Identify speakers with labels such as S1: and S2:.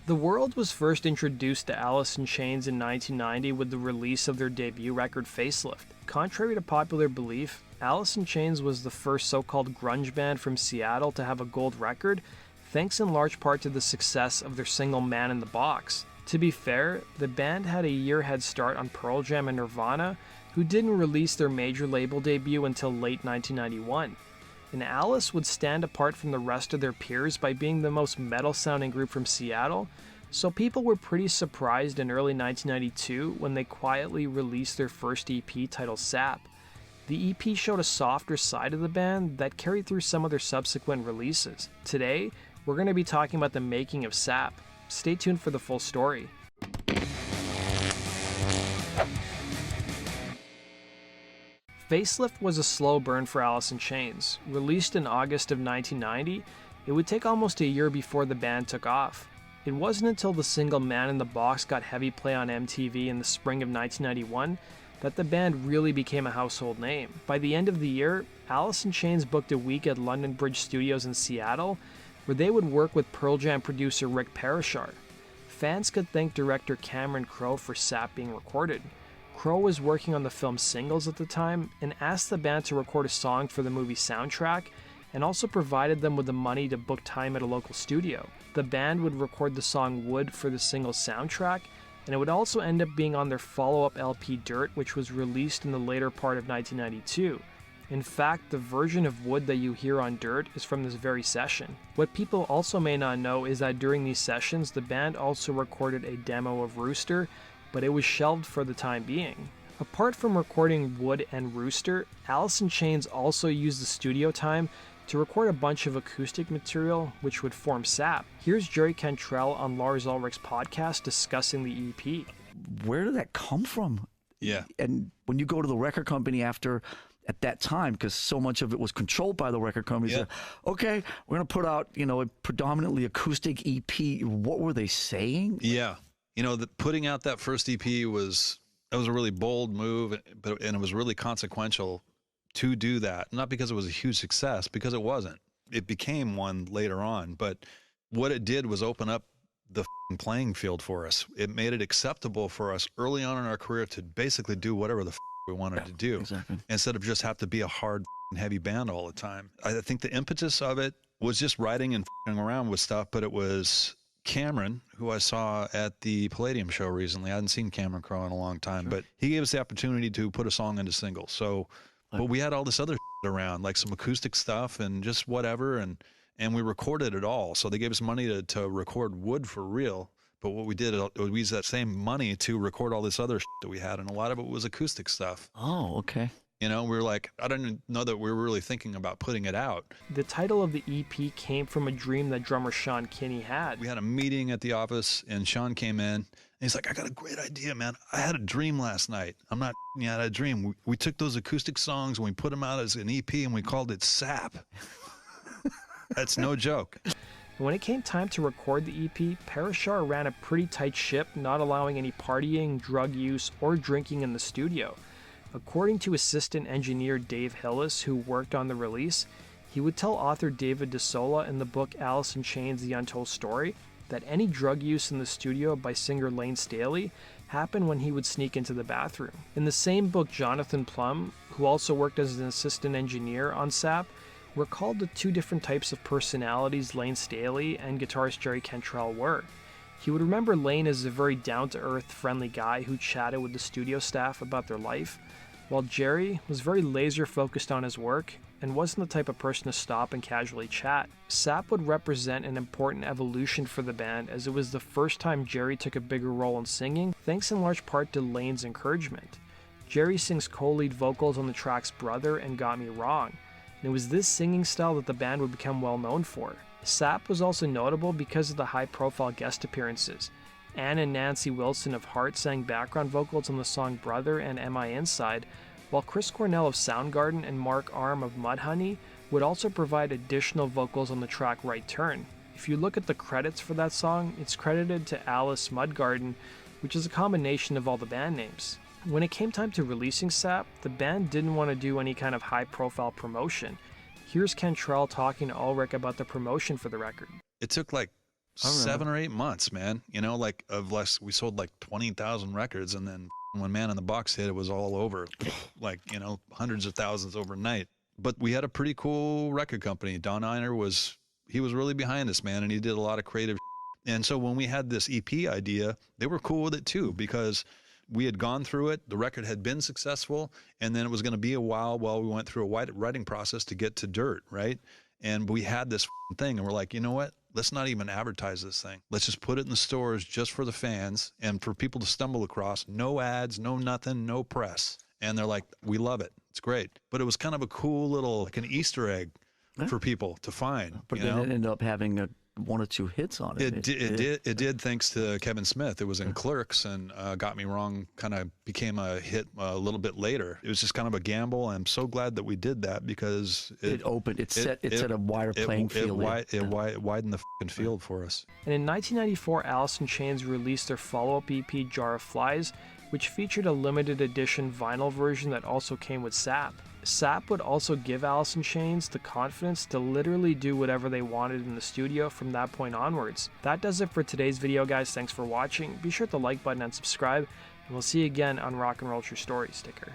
S1: The world was first introduced to Alice in Chains in 1990 with the release of their debut record Facelift. Contrary to popular belief, Alice in Chains was the first so-called grunge band from Seattle to have a gold record, thanks in large part to the success of their single Man in the Box. To be fair, the band had a year head start on Pearl Jam and Nirvana, who didn't release their major label debut until late 1991. And Alice would stand apart from the rest of their peers by being the most metal-sounding group from Seattle, so people were pretty surprised in early 1992 when they quietly released their first EP titled SAP. The EP showed a softer side of the band that carried through some of their subsequent releases. Today, we're going to be talking about the making of SAP. Stay tuned for the full story. Facelift was a slow burn for Alice in Chains. Released in August of 1990, it would take almost a year before the band took off. It wasn't until the single Man in the Box got heavy play on MTV in the spring of 1991 that the band really became a household name. By the end of the year, Alice in Chains booked a week at London Bridge Studios in Seattle, where they would work with Pearl Jam producer Rick Parashar. Fans could thank director Cameron Crowe for SAP being recorded. Crowe was working on the film's singles at the time and asked the band to record a song for the movie soundtrack and also provided them with the money to book time at a local studio. The band would record the song Wood for the single's soundtrack, and it would also end up being on their follow-up LP Dirt, which was released in the later part of 1992. In fact, the version of Wood that you hear on Dirt is from this very session. What people also may not know is that during these sessions, the band also recorded a demo of Rooster, but it was shelved for the time being. Apart from recording Wood and Rooster, Alice in Chains also used the studio time to record a bunch of acoustic material which would form SAP. Here's Jerry Cantrell on Lars Ulrich's podcast discussing the EP.
S2: Where did that come from?
S3: Yeah.
S2: And when you go to the record company at that time, because so much of it was controlled by the record company,
S3: Yeah.
S2: said, okay, we're going to put out, a predominantly acoustic EP. What were they saying?
S3: Yeah. Putting out that first EP was a really bold move, and it was really consequential to do that. Not because it was a huge success, because it wasn't. It became one later on, but what it did was open up the playing field for us. It made it acceptable for us early on in our career to basically do whatever the we wanted to do,
S2: exactly.
S3: Instead of just have to be a hard heavy band all the time. I think the impetus of it was just writing and around with stuff, but it was Cameron, who I saw at the Palladium show recently. I hadn't seen Cameron Crowe in a long time,
S2: Sure.
S3: but he gave us the opportunity to put a song into singles. So, but we had all this other around, like some acoustic stuff and just whatever, and we recorded it all. So they gave us money to record Wood for real. But what we did, we used that same money to record all this other that we had, and a lot of it was acoustic stuff.
S2: Oh, okay.
S3: We were like, I didn't know that we were really thinking about putting it out.
S1: The title of the EP came from a dream that drummer Sean Kinney had.
S3: We had a meeting at the office, and Sean came in, and he's like, I got a great idea, man. I had a dream last night. I'm not, I had a dream. We took those acoustic songs, and we put them out as an EP, and we called it SAP. That's no joke.
S1: When it came time to record the EP, Parashar ran a pretty tight ship, not allowing any partying, drug use, or drinking in the studio. According to assistant engineer Dave Hillis, who worked on the release, he would tell author David DeSola in the book Alice in Chains: The Untold Story that any drug use in the studio by singer Layne Staley happened when he would sneak into the bathroom. In the same book, Jonathan Plum, who also worked as an assistant engineer on SAP, recalled the two different types of personalities Layne Staley and guitarist Jerry Cantrell were. He would remember Layne as a very down-to-earth, friendly guy who chatted with the studio staff about their life, while Jerry was very laser-focused on his work and wasn't the type of person to stop and casually chat. SAP would represent an important evolution for the band, as it was the first time Jerry took a bigger role in singing, thanks in large part to Layne's encouragement. Jerry sings co-lead vocals on the tracks Brother and Got Me Wrong, and it was this singing style that the band would become well known for. SAP was also notable because of the high-profile guest appearances. Ann and Nancy Wilson of Heart sang background vocals on the song Brother and Am I Inside, while Chris Cornell of Soundgarden and Mark Arm of Mudhoney would also provide additional vocals on the track Right Turn. If you look at the credits for that song, it's credited to Alice Mudgarden, which is a combination of all the band names. When it came time to releasing SAP, the band didn't want to do any kind of high-profile promotion. Here's Cantrell talking to Ulrich about the promotion for the record.
S3: It took like 7 or 8 months, man. You know, like of less, we sold like 20,000 records, and then when Man in the Box hit, it was all over, like, you know, hundreds of thousands overnight. But we had a pretty cool record company. Don Einer he was really behind us, man, and he did a lot of creative. And so when we had this EP idea, they were cool with it too, because we had gone through it. The record had been successful, and then it was going to be a while we went through a writing process to get to Dirt, right? And we had this thing, and we're like, you know what? Let's not even advertise this thing. Let's just put it in the stores just for the fans and for people to stumble across. No ads, no nothing, no press. And they're like, we love it. It's great. But it was kind of a cool little, like an Easter egg for people to find.
S2: But then it ended up having 1 or 2 hits on it.
S3: It did, thanks to Kevin Smith. It was in Clerks, and Got Me Wrong kind of became a hit a little bit later. It was just kind of a gamble. I'm so glad that we did that, because it set a wider playing field. It widened the fucking field for us.
S1: And in 1994, Alice in Chains released their follow-up EP, Jar of Flies, which featured a limited edition vinyl version that also came with SAP. SAP would also give Alice in Chains the confidence to literally do whatever they wanted in the studio from that point onwards. That does it for today's video, guys. Thanks for watching. Be sure to like button and subscribe, and we'll see you again on Rock and Roll True Story sticker.